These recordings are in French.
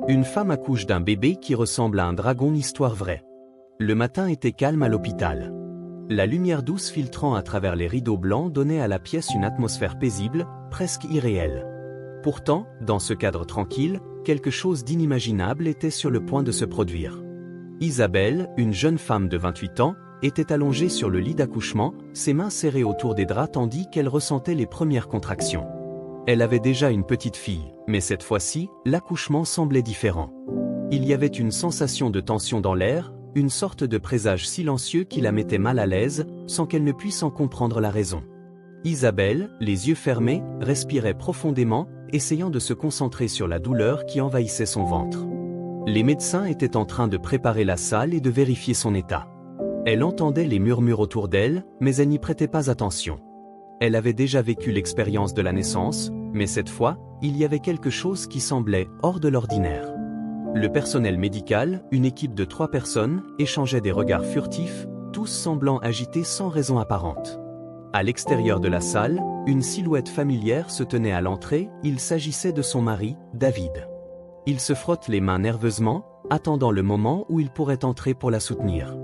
Une femme accouche d'un bébé qui ressemble à un dragon, histoire vraie. Le matin était calme à l'hôpital. La lumière douce filtrant à travers les rideaux blancs donnait à la pièce une atmosphère paisible, presque irréelle. Pourtant, dans ce cadre tranquille, quelque chose d'inimaginable était sur le point de se produire. Isabelle, une jeune femme de 28 ans, était allongée sur le lit d'accouchement, ses mains serrées autour des draps tandis qu'elle ressentait les premières contractions. Elle avait déjà une petite fille, mais cette fois-ci, l'accouchement semblait différent. Il y avait une sensation de tension dans l'air, une sorte de présage silencieux qui la mettait mal à l'aise, sans qu'elle ne puisse en comprendre la raison. Isabelle, les yeux fermés, respirait profondément, essayant de se concentrer sur la douleur qui envahissait son ventre. Les médecins étaient en train de préparer la salle et de vérifier son état. Elle entendait les murmures autour d'elle, mais elle n'y prêtait pas attention. Elle avait déjà vécu l'expérience de la naissance, mais cette fois, il y avait quelque chose qui semblait hors de l'ordinaire. Le personnel médical, une équipe de 3 personnes, échangeait des regards furtifs, tous semblant agités sans raison apparente. À l'extérieur de la salle, une silhouette familière se tenait à l'entrée, il s'agissait de son mari, David. Il se frotte les mains nerveusement, attendant le moment où il pourrait entrer pour la soutenir.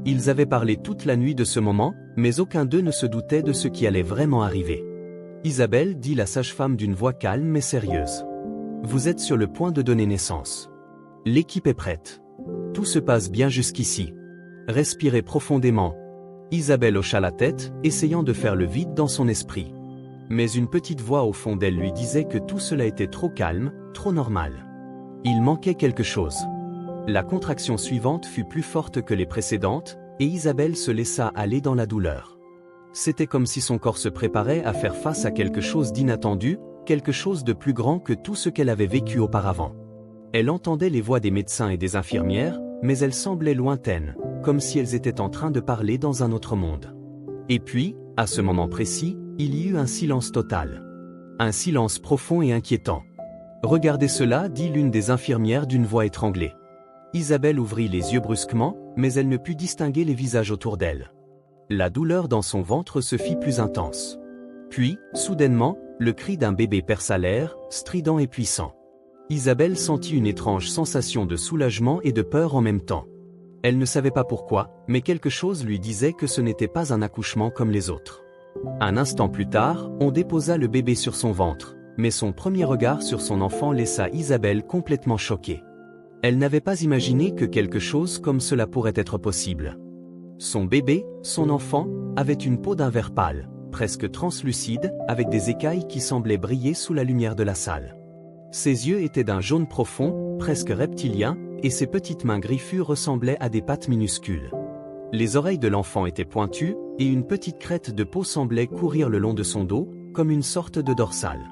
Ils avaient parlé toute la nuit de ce moment, mais aucun d'eux ne se doutait de ce qui allait vraiment arriver. Isabelle, dit la sage-femme d'une voix calme mais sérieuse. Vous êtes sur le point de donner naissance. L'équipe est prête. Tout se passe bien jusqu'ici. Respirez profondément. Isabelle hocha la tête, essayant de faire le vide dans son esprit. Mais une petite voix au fond d'elle lui disait que tout cela était trop calme, trop normal. Il manquait quelque chose. La contraction suivante fut plus forte que les précédentes, et Isabelle se laissa aller dans la douleur. C'était comme si son corps se préparait à faire face à quelque chose d'inattendu, quelque chose de plus grand que tout ce qu'elle avait vécu auparavant. Elle entendait les voix des médecins et des infirmières, mais elles semblaient lointaines, comme si elles étaient en train de parler dans un autre monde. Et puis, à ce moment précis, il y eut un silence total. Un silence profond et inquiétant. « Regardez cela » dit l'une des infirmières d'une voix étranglée. Isabelle ouvrit les yeux brusquement, mais elle ne put distinguer les visages autour d'elle. La douleur dans son ventre se fit plus intense. Puis, soudainement, le cri d'un bébé perça l'air, strident et puissant. Isabelle sentit une étrange sensation de soulagement et de peur en même temps. Elle ne savait pas pourquoi, mais quelque chose lui disait que ce n'était pas un accouchement comme les autres. Un instant plus tard, on déposa le bébé sur son ventre, mais son premier regard sur son enfant laissa Isabelle complètement choquée. Elle n'avait pas imaginé que quelque chose comme cela pourrait être possible. Son bébé, son enfant, avait une peau d'un vert pâle, presque translucide, avec des écailles qui semblaient briller sous la lumière de la salle. Ses yeux étaient d'un jaune profond, presque reptilien, et ses petites mains griffues ressemblaient à des pattes minuscules. Les oreilles de l'enfant étaient pointues, et une petite crête de peau semblait courir le long de son dos, comme une sorte de dorsale.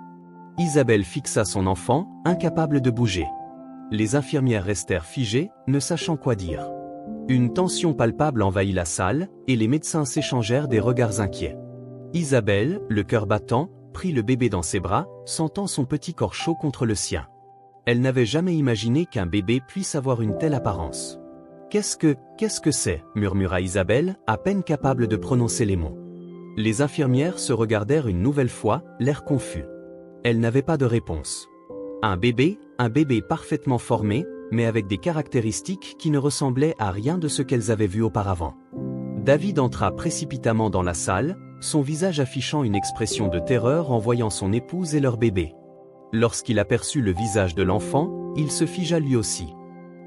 Isabelle fixa son enfant, incapable de bouger. Les infirmières restèrent figées, ne sachant quoi dire. Une tension palpable envahit la salle, et les médecins s'échangèrent des regards inquiets. Isabelle, le cœur battant, prit le bébé dans ses bras, sentant son petit corps chaud contre le sien. Elle n'avait jamais imaginé qu'un bébé puisse avoir une telle apparence. Qu'est-ce que c'est » murmura Isabelle, à peine capable de prononcer les mots. Les infirmières se regardèrent une nouvelle fois, l'air confus. Elles n'avaient pas de réponse. Un bébé parfaitement formé, mais avec des caractéristiques qui ne ressemblaient à rien de ce qu'elles avaient vu auparavant. David entra précipitamment dans la salle, son visage affichant une expression de terreur en voyant son épouse et leur bébé. Lorsqu'il aperçut le visage de l'enfant, il se figea lui aussi.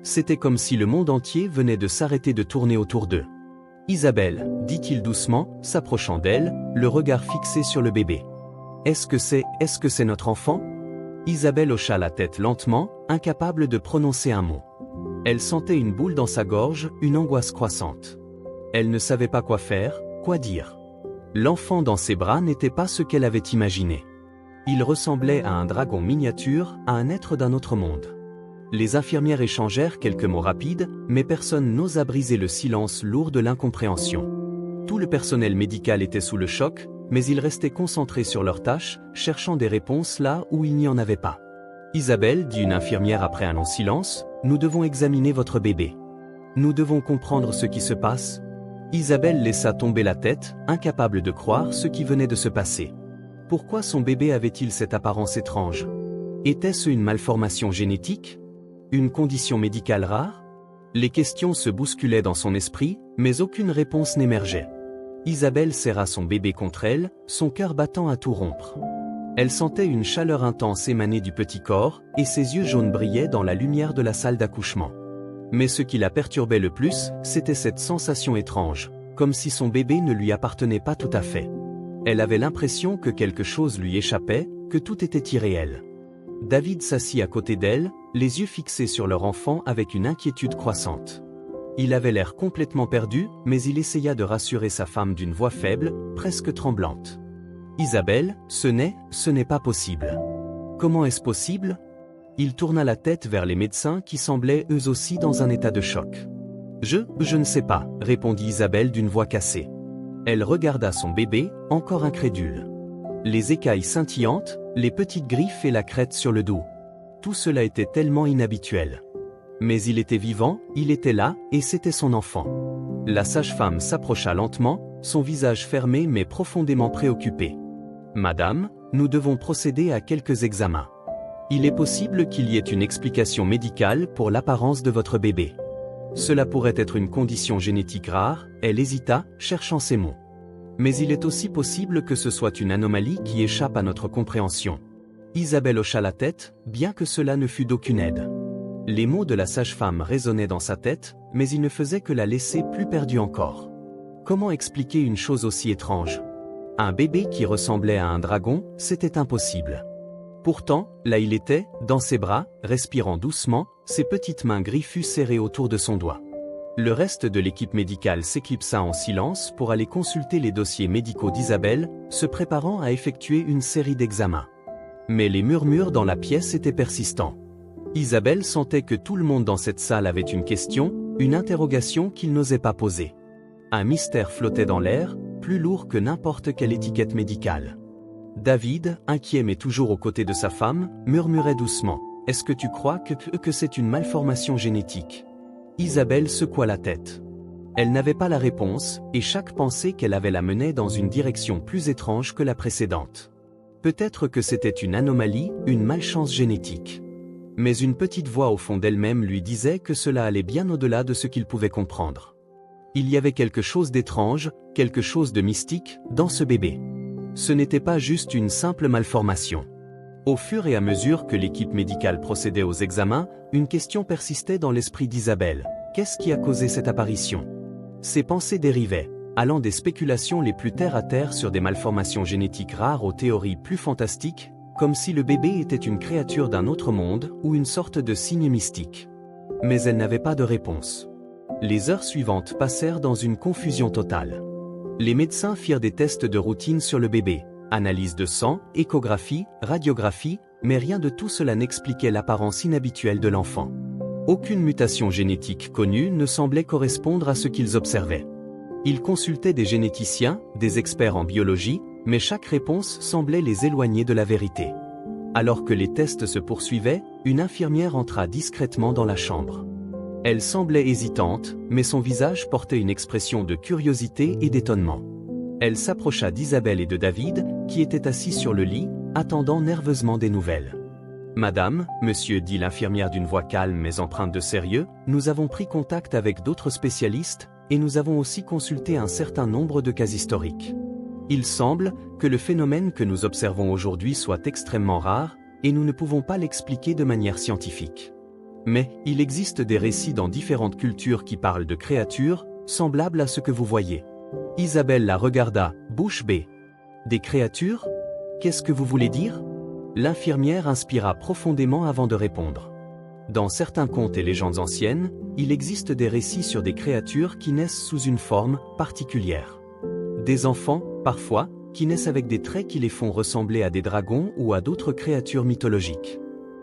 C'était comme si le monde entier venait de s'arrêter de tourner autour d'eux. « Isabelle » dit-il doucement, s'approchant d'elle, le regard fixé sur le bébé. « Est-ce que c'est notre enfant ?» Isabelle hocha la tête lentement, incapable de prononcer un mot. Elle sentait une boule dans sa gorge, une angoisse croissante. Elle ne savait pas quoi faire, quoi dire. L'enfant dans ses bras n'était pas ce qu'elle avait imaginé. Il ressemblait à un dragon miniature, à un être d'un autre monde. Les infirmières échangèrent quelques mots rapides, mais personne n'osa briser le silence lourd de l'incompréhension. Tout le personnel médical était sous le choc, mais ils restaient concentrés sur leurs tâches, cherchant des réponses là où il n'y en avait pas. « Isabelle, dit une infirmière après un long silence, nous devons examiner votre bébé. Nous devons comprendre ce qui se passe. » Isabelle laissa tomber la tête, incapable de croire ce qui venait de se passer. Pourquoi son bébé avait-il cette apparence étrange? Était-ce une malformation génétique? Une condition médicale rare? Les questions se bousculaient dans son esprit, mais aucune réponse n'émergeait. Isabelle serra son bébé contre elle, son cœur battant à tout rompre. Elle sentait une chaleur intense émaner du petit corps, et ses yeux jaunes brillaient dans la lumière de la salle d'accouchement. Mais ce qui la perturbait le plus, c'était cette sensation étrange, comme si son bébé ne lui appartenait pas tout à fait. Elle avait l'impression que quelque chose lui échappait, que tout était irréel. David s'assit à côté d'elle, les yeux fixés sur leur enfant avec une inquiétude croissante. Il avait l'air complètement perdu, mais il essaya de rassurer sa femme d'une voix faible, presque tremblante. « Isabelle, ce n'est pas possible. » « Comment est-ce possible ?» Il tourna la tête vers les médecins qui semblaient eux aussi dans un état de choc. « Je ne sais pas, » répondit Isabelle d'une voix cassée. Elle regarda son bébé, encore incrédule. Les écailles scintillantes, les petites griffes et la crête sur le dos. Tout cela était tellement inhabituel. Mais il était vivant, il était là, et c'était son enfant. La sage-femme s'approcha lentement, son visage fermé mais profondément préoccupé. « Madame, nous devons procéder à quelques examens. Il est possible qu'il y ait une explication médicale pour l'apparence de votre bébé. Cela pourrait être une condition génétique rare, » elle hésita, cherchant ses mots. Mais il est aussi possible que ce soit une anomalie qui échappe à notre compréhension. Isabelle hocha la tête, bien que cela ne fût d'aucune aide. Les mots de la sage-femme résonnaient dans sa tête, mais ils ne faisaient que la laisser plus perdue encore. Comment expliquer une chose aussi étrange? Un bébé qui ressemblait à un dragon, c'était impossible. Pourtant, là il était, dans ses bras, respirant doucement, ses petites mains griffues serrées autour de son doigt. Le reste de l'équipe médicale s'éclipsa en silence pour aller consulter les dossiers médicaux d'Isabelle, se préparant à effectuer une série d'examens. Mais les murmures dans la pièce étaient persistants. Isabelle sentait que tout le monde dans cette salle avait une question, une interrogation qu'il n'osait pas poser. Un mystère flottait dans l'air, plus lourd que n'importe quelle étiquette médicale. David, inquiet mais toujours aux côtés de sa femme, murmurait doucement. « Est-ce que tu crois que c'est une malformation génétique ?» Isabelle secoua la tête. Elle n'avait pas la réponse, et chaque pensée qu'elle avait la menait dans une direction plus étrange que la précédente. Peut-être que c'était une anomalie, une malchance génétique. Mais une petite voix au fond d'elle-même lui disait que cela allait bien au-delà de ce qu'il pouvait comprendre. Il y avait quelque chose d'étrange, quelque chose de mystique, dans ce bébé. Ce n'était pas juste une simple malformation. Au fur et à mesure que l'équipe médicale procédait aux examens, une question persistait dans l'esprit d'Isabelle. Qu'est-ce qui a causé cette apparition? Ses pensées dérivaient, allant des spéculations les plus terre-à-terre sur des malformations génétiques rares aux théories plus fantastiques, comme si le bébé était une créature d'un autre monde ou une sorte de signe mystique. Mais elle n'avait pas de réponse. Les heures suivantes passèrent dans une confusion totale. Les médecins firent des tests de routine sur le bébé, analyse de sang, échographie, radiographie, mais rien de tout cela n'expliquait l'apparence inhabituelle de l'enfant. Aucune mutation génétique connue ne semblait correspondre à ce qu'ils observaient. Ils consultaient des généticiens, des experts en biologie, mais chaque réponse semblait les éloigner de la vérité. Alors que les tests se poursuivaient, une infirmière entra discrètement dans la chambre. Elle semblait hésitante, mais son visage portait une expression de curiosité et d'étonnement. Elle s'approcha d'Isabelle et de David, qui étaient assis sur le lit, attendant nerveusement des nouvelles. « Madame, monsieur, dit l'infirmière d'une voix calme mais empreinte de sérieux, nous avons pris contact avec d'autres spécialistes, et nous avons aussi consulté un certain nombre de cas historiques. Il semble que le phénomène que nous observons aujourd'hui soit extrêmement rare, et nous ne pouvons pas l'expliquer de manière scientifique. Mais, il existe des récits dans différentes cultures qui parlent de créatures, semblables à ce que vous voyez. » Isabelle la regarda, bouche bée. « Des créatures? Qu'est-ce que vous voulez dire ?» L'infirmière inspira profondément avant de répondre. Dans certains contes et légendes anciennes, il existe des récits sur des créatures qui naissent sous une forme particulière. Des enfants, parfois, qui naissent avec des traits qui les font ressembler à des dragons ou à d'autres créatures mythologiques.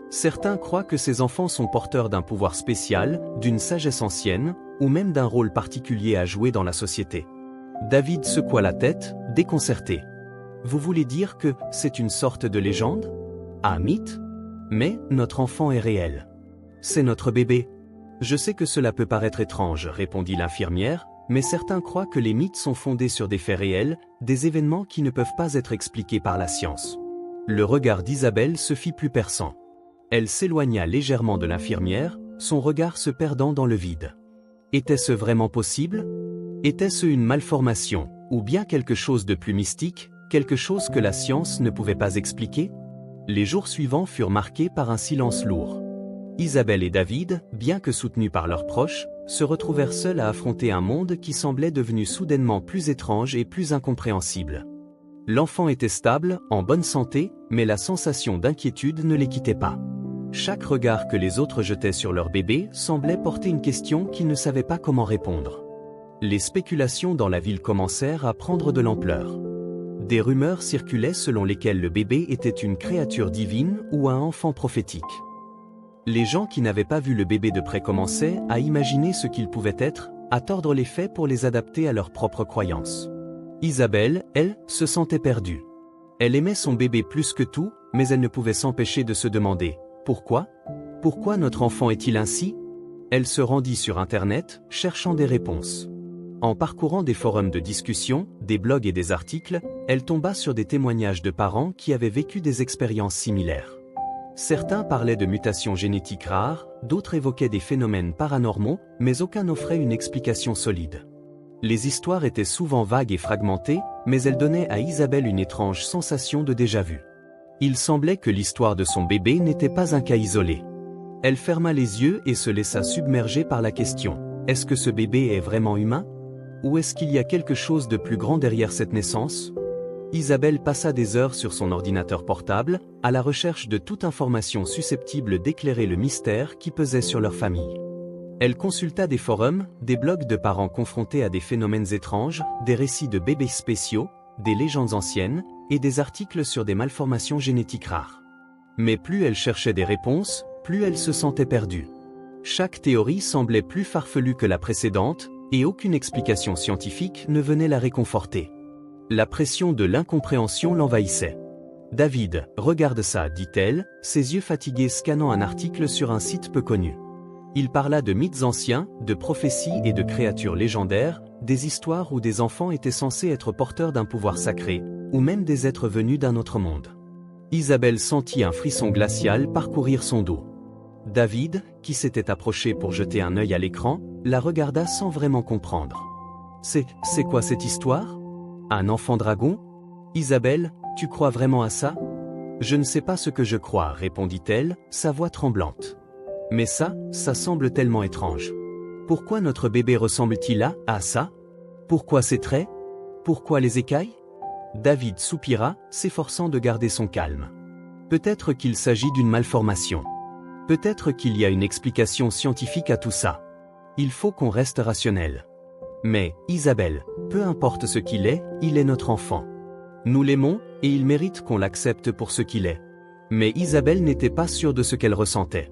Certains croient que ces enfants sont porteurs d'un pouvoir spécial, d'une sagesse ancienne, ou même d'un rôle particulier à jouer dans la société. David secoua la tête, déconcerté. « Vous voulez dire que c'est une sorte de légende? Un mythe? Mais notre enfant est réel. C'est notre bébé. » « Je sais que cela peut paraître étrange, répondit l'infirmière, mais certains croient que les mythes sont fondés sur des faits réels, des événements qui ne peuvent pas être expliqués par la science. » Le regard d'Isabelle se fit plus perçant. Elle s'éloigna légèrement de l'infirmière, son regard se perdant dans le vide. Était-ce vraiment possible? Était-ce une malformation, ou bien quelque chose de plus mystique, quelque chose que la science ne pouvait pas expliquer? Les jours suivants furent marqués par un silence lourd. Isabelle et David, bien que soutenus par leurs proches, se retrouvèrent seuls à affronter un monde qui semblait devenu soudainement plus étrange et plus incompréhensible. L'enfant était stable, en bonne santé, mais la sensation d'inquiétude ne les quittait pas. Chaque regard que les autres jetaient sur leur bébé semblait porter une question qu'ils ne savaient pas comment répondre. Les spéculations dans la ville commencèrent à prendre de l'ampleur. Des rumeurs circulaient selon lesquelles le bébé était une créature divine ou un enfant prophétique. Les gens qui n'avaient pas vu le bébé de près commençaient à imaginer ce qu'il pouvait être, à tordre les faits pour les adapter à leurs propres croyances. Isabelle, elle, se sentait perdue. Elle aimait son bébé plus que tout, mais elle ne pouvait s'empêcher de se demander « Pourquoi ? Pourquoi notre enfant est-il ainsi ?» Elle se rendit sur Internet, cherchant des réponses. En parcourant des forums de discussion, des blogs et des articles, elle tomba sur des témoignages de parents qui avaient vécu des expériences similaires. Certains parlaient de mutations génétiques rares, d'autres évoquaient des phénomènes paranormaux, mais aucun n'offrait une explication solide. Les histoires étaient souvent vagues et fragmentées, mais elles donnaient à Isabelle une étrange sensation de déjà-vu. Il semblait que l'histoire de son bébé n'était pas un cas isolé. Elle ferma les yeux et se laissa submerger par la question. Est-ce que ce bébé est vraiment humain? Ou est-ce qu'il y a quelque chose de plus grand derrière cette naissance? Isabelle passa des heures sur son ordinateur portable, à la recherche de toute information susceptible d'éclairer le mystère qui pesait sur leur famille. Elle consulta des forums, des blogs de parents confrontés à des phénomènes étranges, des récits de bébés spéciaux, des légendes anciennes, et des articles sur des malformations génétiques rares. Mais plus elle cherchait des réponses, plus elle se sentait perdue. Chaque théorie semblait plus farfelue que la précédente, et aucune explication scientifique ne venait la réconforter. La pression de l'incompréhension l'envahissait. « David, regarde ça », dit-elle, ses yeux fatigués scannant un article sur un site peu connu. Il parla de mythes anciens, de prophéties et de créatures légendaires, des histoires où des enfants étaient censés être porteurs d'un pouvoir sacré, ou même des êtres venus d'un autre monde. Isabelle sentit un frisson glacial parcourir son dos. David, qui s'était approché pour jeter un œil à l'écran, la regarda sans vraiment comprendre. « C'est quoi cette histoire ? Un enfant dragon ? Isabelle, tu crois vraiment à ça ? » « Je ne sais pas ce que je crois, répondit-elle, sa voix tremblante. Mais ça semble tellement étrange. Pourquoi notre bébé ressemble-t-il à ça ? Pourquoi ses traits ? Pourquoi les écailles ? David soupira, s'efforçant de garder son calme. Peut-être qu'il s'agit d'une malformation. Peut-être qu'il y a une explication scientifique à tout ça. Il faut qu'on reste rationnel. Mais, Isabelle, peu importe ce qu'il est notre enfant. Nous l'aimons, et il mérite qu'on l'accepte pour ce qu'il est. Mais Isabelle n'était pas sûre de ce qu'elle ressentait.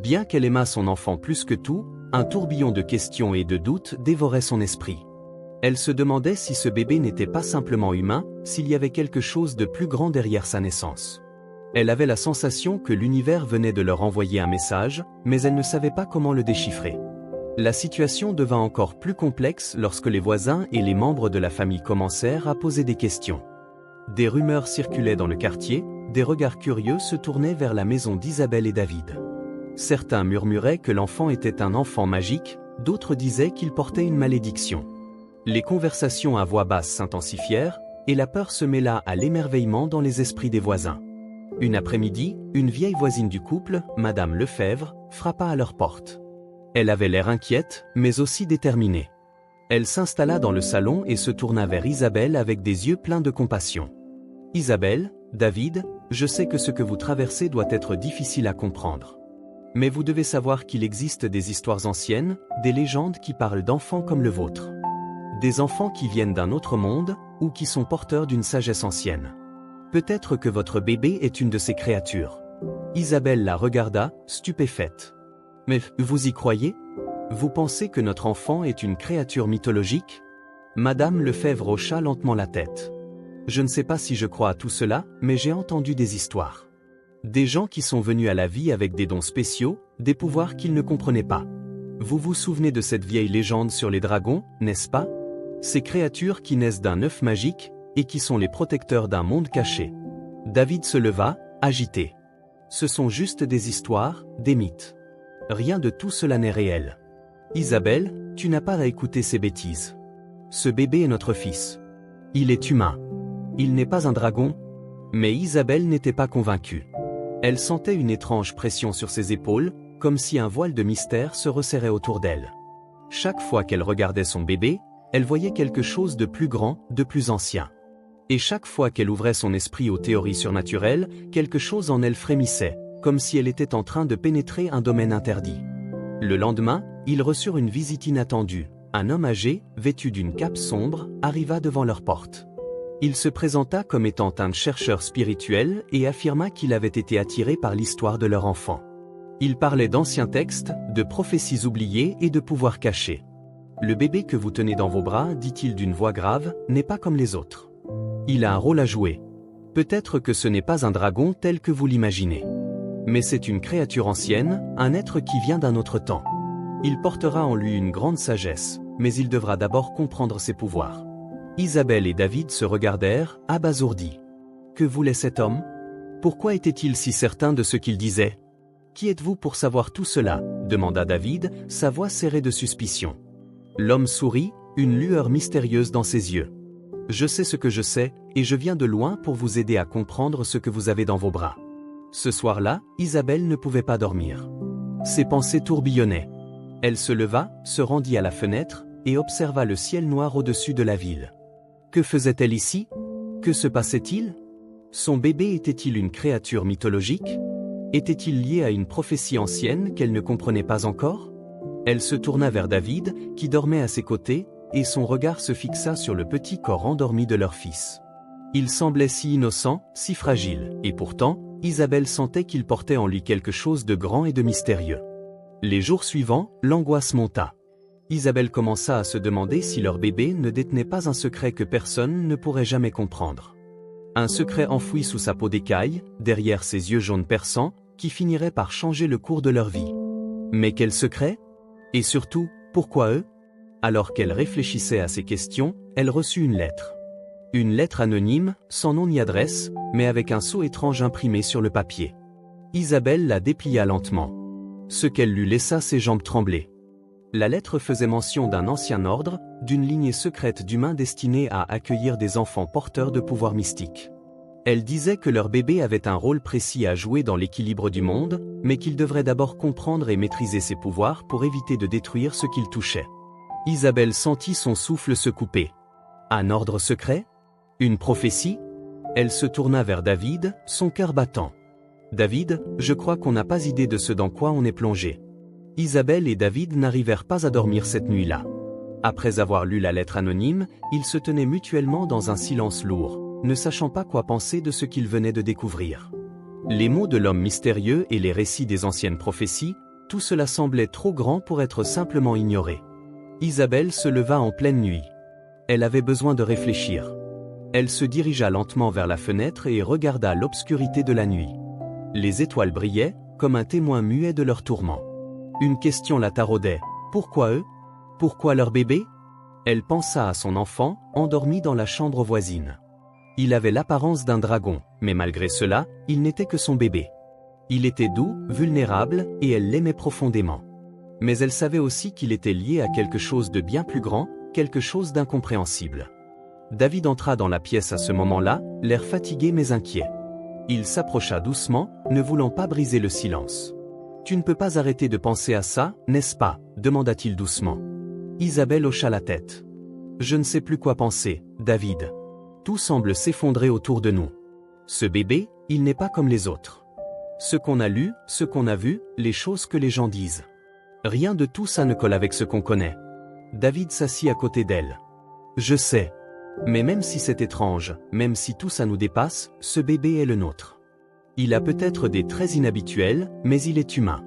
Bien qu'elle aimât son enfant plus que tout, un tourbillon de questions et de doutes dévorait son esprit. Elle se demandait si ce bébé n'était pas simplement humain, s'il y avait quelque chose de plus grand derrière sa naissance. Elle avait la sensation que l'univers venait de leur envoyer un message, mais elle ne savait pas comment le déchiffrer. La situation devint encore plus complexe lorsque les voisins et les membres de la famille commencèrent à poser des questions. Des rumeurs circulaient dans le quartier, des regards curieux se tournaient vers la maison d'Isabelle et David. Certains murmuraient que l'enfant était un enfant magique, d'autres disaient qu'il portait une malédiction. Les conversations à voix basse s'intensifièrent, et la peur se mêla à l'émerveillement dans les esprits des voisins. Une après-midi, une vieille voisine du couple, Madame Lefebvre, frappa à leur porte. Elle avait l'air inquiète, mais aussi déterminée. Elle s'installa dans le salon et se tourna vers Isabelle avec des yeux pleins de compassion. « Isabelle, David, je sais que ce que vous traversez doit être difficile à comprendre. Mais vous devez savoir qu'il existe des histoires anciennes, des légendes qui parlent d'enfants comme le vôtre. Des enfants qui viennent d'un autre monde, ou qui sont porteurs d'une sagesse ancienne. Peut-être que votre bébé est une de ces créatures. » Isabelle la regarda, stupéfaite. « Mais vous y croyez ? Vous pensez que notre enfant est une créature mythologique ? » Madame Lefebvre hocha lentement la tête. « Je ne sais pas si je crois à tout cela, mais j'ai entendu des histoires. Des gens qui sont venus à la vie avec des dons spéciaux, des pouvoirs qu'ils ne comprenaient pas. Vous vous souvenez de cette vieille légende sur les dragons, n'est-ce pas ? Ces créatures qui naissent d'un œuf magique, et qui sont les protecteurs d'un monde caché. » David se leva, agité. « Ce sont juste des histoires, des mythes. Rien de tout cela n'est réel. Isabelle, tu n'as pas à écouter ces bêtises. Ce bébé est notre fils. Il est humain. Il n'est pas un dragon. Mais Isabelle n'était pas convaincue. Elle sentait une étrange pression sur ses épaules, comme si un voile de mystère se resserrait autour d'elle. Chaque fois qu'elle regardait son bébé, elle voyait quelque chose de plus grand, de plus ancien. Et chaque fois qu'elle ouvrait son esprit aux théories surnaturelles, quelque chose en elle frémissait, comme si elle était en train de pénétrer un domaine interdit. Le lendemain, ils reçurent une visite inattendue. Un homme âgé, vêtu d'une cape sombre, arriva devant leur porte. Il se présenta comme étant un chercheur spirituel et affirma qu'il avait été attiré par l'histoire de leur enfant. Il parlait d'anciens textes, de prophéties oubliées et de pouvoirs cachés. Le bébé que vous tenez dans vos bras, dit-il d'une voix grave, n'est pas comme les autres. Il a un rôle à jouer. Peut-être que ce n'est pas un dragon tel que vous l'imaginez. Mais c'est une créature ancienne, un être qui vient d'un autre temps. Il portera en lui une grande sagesse, mais il devra d'abord comprendre ses pouvoirs. Isabelle et David se regardèrent, abasourdis. Que voulait cet homme? Pourquoi était-il si certain de ce qu'il disait? Qui êtes-vous pour savoir tout cela? Demanda David, sa voix serrée de suspicion. L'homme sourit, une lueur mystérieuse dans ses yeux. Je sais ce que je sais, et je viens de loin pour vous aider à comprendre ce que vous avez dans vos bras. Ce soir-là, Isabelle ne pouvait pas dormir. Ses pensées tourbillonnaient. Elle se leva, se rendit à la fenêtre, et observa le ciel noir au-dessus de la ville. Que faisait-elle ici? Que se passait-il? Son bébé était-il une créature mythologique? Était-il lié à une prophétie ancienne qu'elle ne comprenait pas encore? Elle se tourna vers David, qui dormait à ses côtés, et son regard se fixa sur le petit corps endormi de leur fils. Il semblait si innocent, si fragile, et pourtant, Isabelle sentait qu'il portait en lui quelque chose de grand et de mystérieux. Les jours suivants, l'angoisse monta. Isabelle commença à se demander si leur bébé ne détenait pas un secret que personne ne pourrait jamais comprendre. Un secret enfoui sous sa peau d'écaille, derrière ses yeux jaunes perçants, qui finirait par changer le cours de leur vie. Mais quel secret? Et surtout, pourquoi eux? Alors qu'elle réfléchissait à ces questions, elle reçut une lettre. Une lettre anonyme, sans nom ni adresse, mais avec un sceau étrange imprimé sur le papier. Isabelle la déplia lentement. Ce qu'elle lut laissa ses jambes trembler. La lettre faisait mention d'un ancien ordre, d'une lignée secrète d'humains destinés à accueillir des enfants porteurs de pouvoirs mystiques. Elle disait que leur bébé avait un rôle précis à jouer dans l'équilibre du monde, mais qu'il devrait d'abord comprendre et maîtriser ses pouvoirs pour éviter de détruire ce qu'il touchait. Isabelle sentit son souffle se couper. Un ordre secret? Une prophétie? Elle se tourna vers David, son cœur battant. « David, je crois qu'on n'a pas idée de ce dans quoi on est plongé. » Isabelle et David n'arrivèrent pas à dormir cette nuit-là. Après avoir lu la lettre anonyme, ils se tenaient mutuellement dans un silence lourd, ne sachant pas quoi penser de ce qu'ils venaient de découvrir. Les mots de l'homme mystérieux et les récits des anciennes prophéties, tout cela semblait trop grand pour être simplement ignoré. Isabelle se leva en pleine nuit. Elle avait besoin de réfléchir. Elle se dirigea lentement vers la fenêtre et regarda l'obscurité de la nuit. Les étoiles brillaient, comme un témoin muet de leur tourment. Une question la taraudait. Pourquoi eux? Pourquoi leur bébé? Elle pensa à son enfant, endormi dans la chambre voisine. Il avait l'apparence d'un dragon, mais malgré cela, il n'était que son bébé. Il était doux, vulnérable, et elle l'aimait profondément. Mais elle savait aussi qu'il était lié à quelque chose de bien plus grand, quelque chose d'incompréhensible. David entra dans la pièce à ce moment-là, l'air fatigué mais inquiet. Il s'approcha doucement, ne voulant pas briser le silence. « Tu ne peux pas arrêter de penser à ça, n'est-ce pas ?» demanda-t-il doucement. Isabelle hocha la tête. « Je ne sais plus quoi penser, David. Tout semble s'effondrer autour de nous. Ce bébé, il n'est pas comme les autres. Ce qu'on a lu, ce qu'on a vu, les choses que les gens disent. Rien de tout ça ne colle avec ce qu'on connaît. » David s'assit à côté d'elle. « Je sais. Mais même si c'est étrange, même si tout ça nous dépasse, ce bébé est le nôtre. Il a peut-être des traits inhabituels, mais il est humain.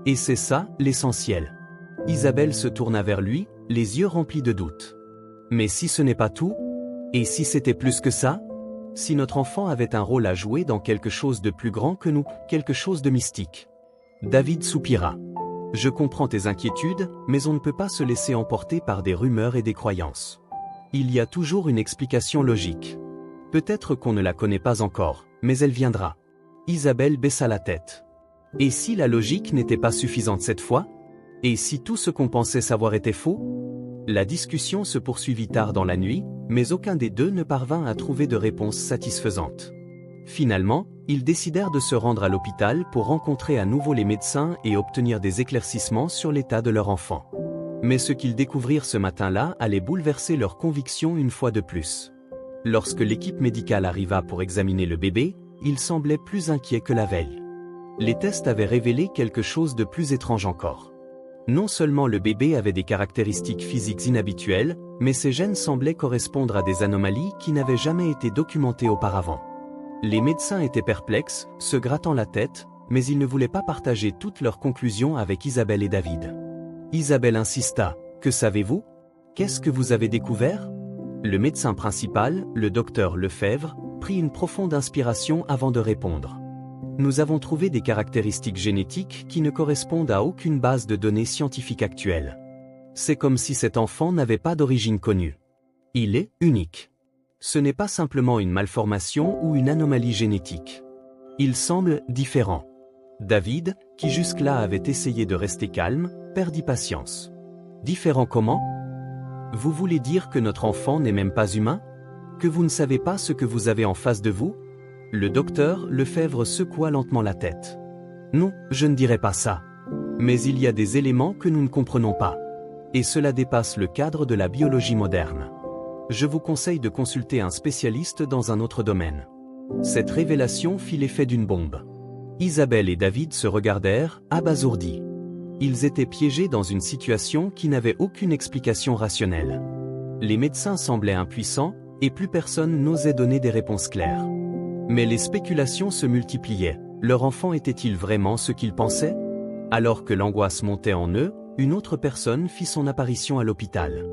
Et c'est ça, l'essentiel. » Isabelle se tourna vers lui, les yeux remplis de doute. « Mais si ce n'est pas tout? Et si c'était plus que ça? Si notre enfant avait un rôle à jouer dans quelque chose de plus grand que nous, quelque chose de mystique? » David soupira. « Je comprends tes inquiétudes, mais on ne peut pas se laisser emporter par des rumeurs et des croyances. Il y a toujours une explication logique. Peut-être qu'on ne la connaît pas encore, mais elle viendra. » Isabelle baissa la tête. « Et si la logique n'était pas suffisante cette fois? Et si tout ce qu'on pensait savoir était faux? La discussion se poursuivit tard dans la nuit, mais aucun des deux ne parvint à trouver de réponse satisfaisante. Finalement, ils décidèrent de se rendre à l'hôpital pour rencontrer à nouveau les médecins et obtenir des éclaircissements sur l'état de leur enfant. Mais ce qu'ils découvrirent ce matin-là allait bouleverser leurs convictions une fois de plus. Lorsque l'équipe médicale arriva pour examiner le bébé, il semblait plus inquiet que la veille. Les tests avaient révélé quelque chose de plus étrange encore. Non seulement le bébé avait des caractéristiques physiques inhabituelles, mais ses gènes semblaient correspondre à des anomalies qui n'avaient jamais été documentées auparavant. Les médecins étaient perplexes, se grattant la tête, mais ils ne voulaient pas partager toutes leurs conclusions avec Isabelle et David. Isabelle insista. « Que savez-vous? Qu'est-ce que vous avez découvert ?» Le médecin principal, le docteur Lefebvre, prit une profonde inspiration avant de répondre. « Nous avons trouvé des caractéristiques génétiques qui ne correspondent à aucune base de données scientifique actuelle. C'est comme si cet enfant n'avait pas d'origine connue. Il est unique. Ce n'est pas simplement une malformation ou une anomalie génétique. Il semble différent. » David, qui jusque-là avait essayé de rester calme, perdit patience. « Différent comment? Vous voulez dire que notre enfant n'est même pas humain? Que vous ne savez pas ce que vous avez en face de vous? » Le docteur Lefebvre secoua lentement la tête. « Non, je ne dirais pas ça. Mais il y a des éléments que nous ne comprenons pas. Et cela dépasse le cadre de la biologie moderne. Je vous conseille de consulter un spécialiste dans un autre domaine. » Cette révélation fit l'effet d'une bombe. Isabelle et David se regardèrent, abasourdis. Ils étaient piégés dans une situation qui n'avait aucune explication rationnelle. Les médecins semblaient impuissants, et plus personne n'osait donner des réponses claires. Mais les spéculations se multipliaient. Leur enfant était-il vraiment ce qu'ils pensaient? Alors que l'angoisse montait en eux, une autre personne fit son apparition à l'hôpital.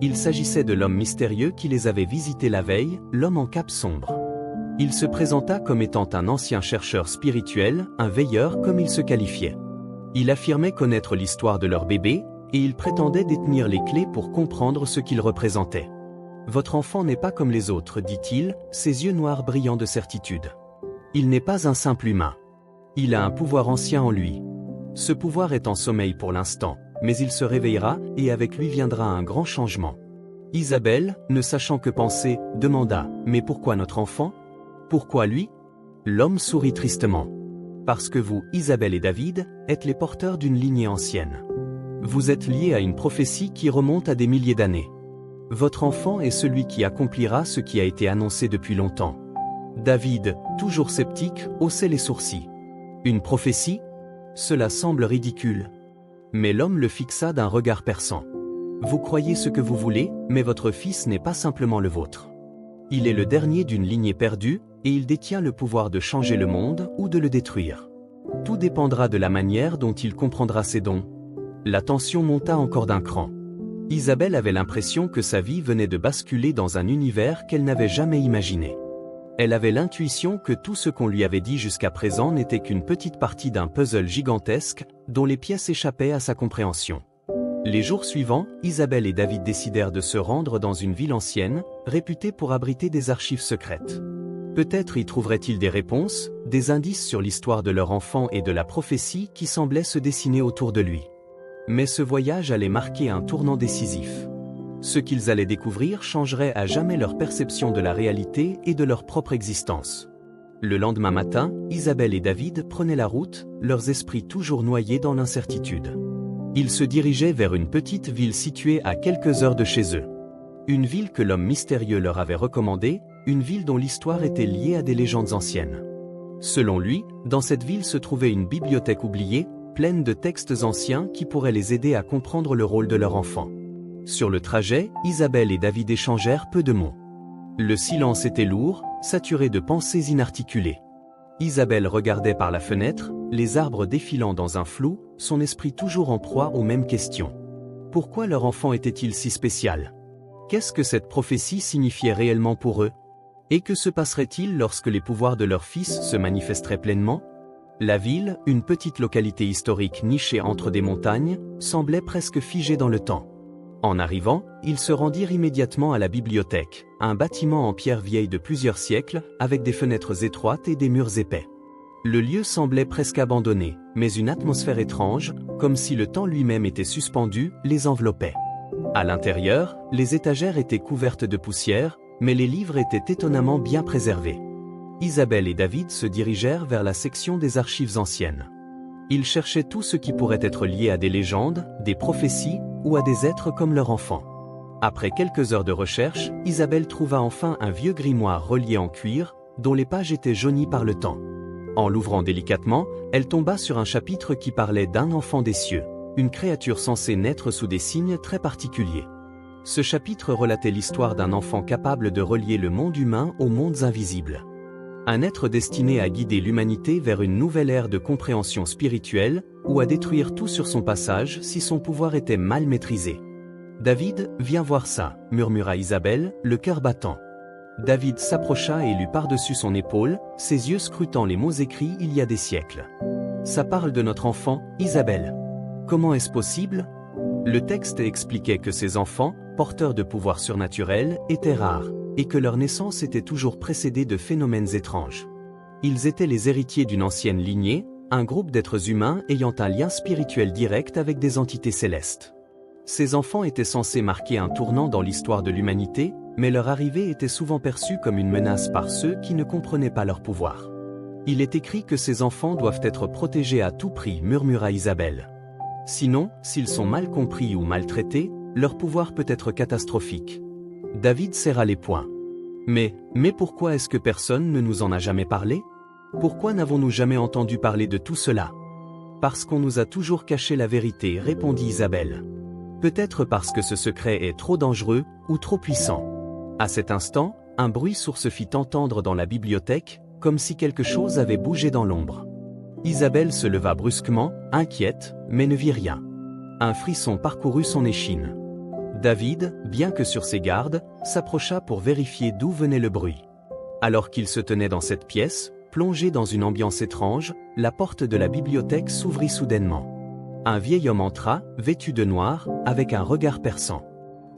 Il s'agissait de l'homme mystérieux qui les avait visités la veille, l'homme en cape sombre. Il se présenta comme étant un ancien chercheur spirituel, un veilleur comme il se qualifiait. Il affirmait connaître l'histoire de leur bébé, et il prétendait détenir les clés pour comprendre ce qu'il représentait. « Votre enfant n'est pas comme les autres, dit-il, ses yeux noirs brillant de certitude. Il n'est pas un simple humain. Il a un pouvoir ancien en lui. Ce pouvoir est en sommeil pour l'instant, mais il se réveillera, et avec lui viendra un grand changement. » Isabelle, ne sachant que penser, demanda « Mais pourquoi notre enfant? Pourquoi lui ?» L'homme sourit tristement. « Parce que vous, Isabelle et David, êtes les porteurs d'une lignée ancienne. Vous êtes liés à une prophétie qui remonte à des milliers d'années. Votre enfant est celui qui accomplira ce qui a été annoncé depuis longtemps. » David, toujours sceptique, haussait les sourcils. « Une prophétie? Cela semble ridicule. » Mais l'homme le fixa d'un regard perçant. « Vous croyez ce que vous voulez, mais votre fils n'est pas simplement le vôtre. Il est le dernier d'une lignée perdue, et il détient le pouvoir de changer le monde ou de le détruire. Tout dépendra de la manière dont il comprendra ses dons. » La tension monta encore d'un cran. Isabelle avait l'impression que sa vie venait de basculer dans un univers qu'elle n'avait jamais imaginé. Elle avait l'intuition que tout ce qu'on lui avait dit jusqu'à présent n'était qu'une petite partie d'un puzzle gigantesque, dont les pièces échappaient à sa compréhension. Les jours suivants, Isabelle et David décidèrent de se rendre dans une ville ancienne, réputée pour abriter des archives secrètes. Peut-être y trouveraient-ils des réponses, des indices sur l'histoire de leur enfant et de la prophétie qui semblait se dessiner autour de lui. Mais ce voyage allait marquer un tournant décisif. Ce qu'ils allaient découvrir changerait à jamais leur perception de la réalité et de leur propre existence. Le lendemain matin, Isabelle et David prenaient la route, leurs esprits toujours noyés dans l'incertitude. Ils se dirigeaient vers une petite ville située à quelques heures de chez eux. Une ville que l'homme mystérieux leur avait recommandée, une ville dont l'histoire était liée à des légendes anciennes. Selon lui, dans cette ville se trouvait une bibliothèque oubliée, pleine de textes anciens qui pourraient les aider à comprendre le rôle de leur enfant. Sur le trajet, Isabelle et David échangèrent peu de mots. Le silence était lourd, saturé de pensées inarticulées. Isabelle regardait par la fenêtre, les arbres défilant dans un flou, son esprit toujours en proie aux mêmes questions. Pourquoi leur enfant était-il si spécial? Qu'est-ce que cette prophétie signifiait réellement pour eux? Et que se passerait-il lorsque les pouvoirs de leur fils se manifesteraient pleinement? La ville, une petite localité historique nichée entre des montagnes, semblait presque figée dans le temps. En arrivant, ils se rendirent immédiatement à la bibliothèque, un bâtiment en pierre vieille de plusieurs siècles, avec des fenêtres étroites et des murs épais. Le lieu semblait presque abandonné, mais une atmosphère étrange, comme si le temps lui-même était suspendu, les enveloppait. À l'intérieur, les étagères étaient couvertes de poussière, mais les livres étaient étonnamment bien préservés. Isabelle et David se dirigèrent vers la section des archives anciennes. Ils cherchaient tout ce qui pourrait être lié à des légendes, des prophéties, ou à des êtres comme leur enfant. Après quelques heures de recherche, Isabelle trouva enfin un vieux grimoire relié en cuir, dont les pages étaient jaunies par le temps. En l'ouvrant délicatement, elle tomba sur un chapitre qui parlait d'un enfant des cieux, une créature censée naître sous des signes très particuliers. Ce chapitre relatait l'histoire d'un enfant capable de relier le monde humain aux mondes invisibles. Un être destiné à guider l'humanité vers une nouvelle ère de compréhension spirituelle, ou à détruire tout sur son passage si son pouvoir était mal maîtrisé. « David, viens voir ça », murmura Isabelle, le cœur battant. David s'approcha et lut par-dessus son épaule, ses yeux scrutant les mots écrits il y a des siècles. « Ça parle de notre enfant, Isabelle. Comment est-ce possible ?» Le texte expliquait que ces enfants, porteurs de pouvoirs surnaturels, étaient rares, et que leur naissance était toujours précédée de phénomènes étranges. Ils étaient les héritiers d'une ancienne lignée, un groupe d'êtres humains ayant un lien spirituel direct avec des entités célestes. Ces enfants étaient censés marquer un tournant dans l'histoire de l'humanité, mais leur arrivée était souvent perçue comme une menace par ceux qui ne comprenaient pas leur pouvoir. « Il est écrit que ces enfants doivent être protégés à tout prix », murmura Isabelle. « Sinon, s'ils sont mal compris ou maltraités, leur pouvoir peut être catastrophique. » David serra les poings. Mais pourquoi est-ce que personne ne nous en a jamais parlé? Pourquoi n'avons-nous jamais entendu parler de tout cela? Parce qu'on nous a toujours caché la vérité, répondit Isabelle. Peut-être parce que ce secret est trop dangereux, ou trop puissant. À cet instant, un bruit sourd se fit entendre dans la bibliothèque, comme si quelque chose avait bougé dans l'ombre. Isabelle se leva brusquement, inquiète, mais ne vit rien. Un frisson parcourut son échine. David, bien que sur ses gardes, s'approcha pour vérifier d'où venait le bruit. Alors qu'il se tenait dans cette pièce, plongé dans une ambiance étrange, la porte de la bibliothèque s'ouvrit soudainement. Un vieil homme entra, vêtu de noir, avec un regard perçant.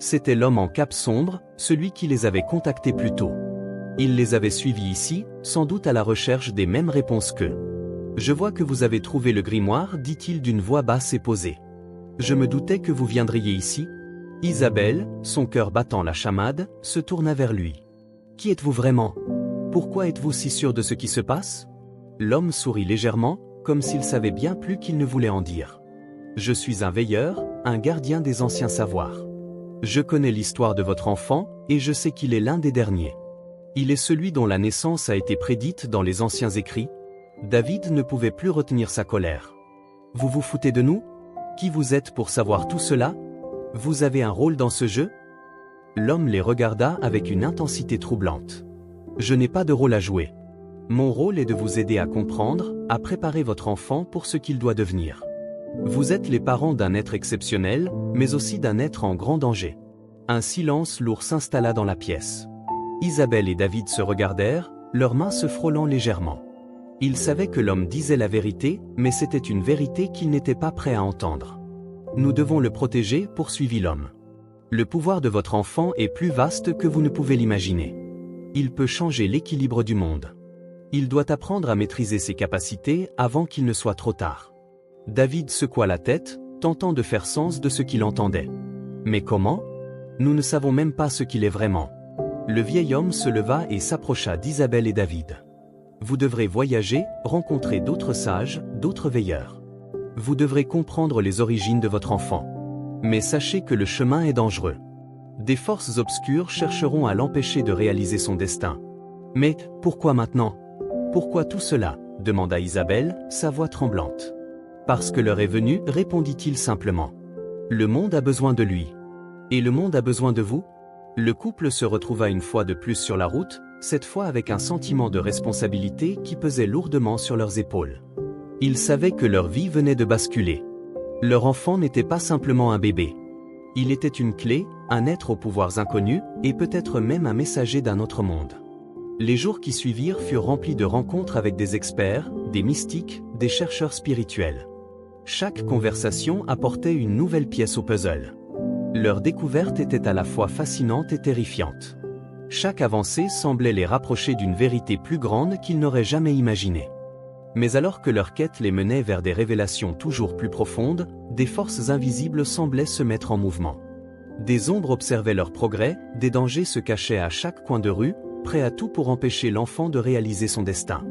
C'était l'homme en cape sombre, celui qui les avait contactés plus tôt. Il les avait suivis ici, sans doute à la recherche des mêmes réponses qu'eux. « Je vois que vous avez trouvé le grimoire, dit-il d'une voix basse et posée. Je me doutais que vous viendriez ici. » Isabelle, son cœur battant la chamade, se tourna vers lui. « Qui êtes-vous vraiment? Pourquoi êtes-vous si sûr de ce qui se passe ?» L'homme sourit légèrement, comme s'il savait bien plus qu'il ne voulait en dire. « Je suis un veilleur, un gardien des anciens savoirs. Je connais l'histoire de votre enfant, et je sais qu'il est l'un des derniers. Il est celui dont la naissance a été prédite dans les anciens écrits. » David ne pouvait plus retenir sa colère. « Vous vous foutez de nous? Qui vous êtes pour savoir tout cela? Vous avez un rôle dans ce jeu ?» L'homme les regarda avec une intensité troublante. « Je n'ai pas de rôle à jouer. Mon rôle est de vous aider à comprendre, à préparer votre enfant pour ce qu'il doit devenir. Vous êtes les parents d'un être exceptionnel, mais aussi d'un être en grand danger. » Un silence lourd s'installa dans la pièce. Isabelle et David se regardèrent, leurs mains se frôlant légèrement. Ils savaient que l'homme disait la vérité, mais c'était une vérité qu'ils n'étaient pas prêts à entendre. « Nous devons le protéger, poursuivit l'homme. Le pouvoir de votre enfant est plus vaste que vous ne pouvez l'imaginer. Il peut changer l'équilibre du monde. Il doit apprendre à maîtriser ses capacités avant qu'il ne soit trop tard. » David secoua la tête, tentant de faire sens de ce qu'il entendait. « Mais comment? Nous ne savons même pas ce qu'il est vraiment. » Le vieil homme se leva et s'approcha d'Isabelle et David. « Vous devrez voyager, rencontrer d'autres sages, d'autres veilleurs. Vous devrez comprendre les origines de votre enfant. Mais sachez que le chemin est dangereux. Des forces obscures chercheront à l'empêcher de réaliser son destin. »« Mais pourquoi maintenant? Pourquoi tout cela ?» demanda Isabelle, sa voix tremblante. « Parce que l'heure est venue, répondit-il simplement. Le monde a besoin de lui. Et le monde a besoin de vous ?» Le couple se retrouva une fois de plus sur la route, cette fois avec un sentiment de responsabilité qui pesait lourdement sur leurs épaules. Ils savaient que leur vie venait de basculer. Leur enfant n'était pas simplement un bébé. Il était une clé, un être aux pouvoirs inconnus, et peut-être même un messager d'un autre monde. Les jours qui suivirent furent remplis de rencontres avec des experts, des mystiques, des chercheurs spirituels. Chaque conversation apportait une nouvelle pièce au puzzle. Leur découverte était à la fois fascinante et terrifiante. Chaque avancée semblait les rapprocher d'une vérité plus grande qu'ils n'auraient jamais imaginée. Mais alors que leur quête les menait vers des révélations toujours plus profondes, des forces invisibles semblaient se mettre en mouvement. Des ombres observaient leur progrès, des dangers se cachaient à chaque coin de rue, prêts à tout pour empêcher l'enfant de réaliser son destin.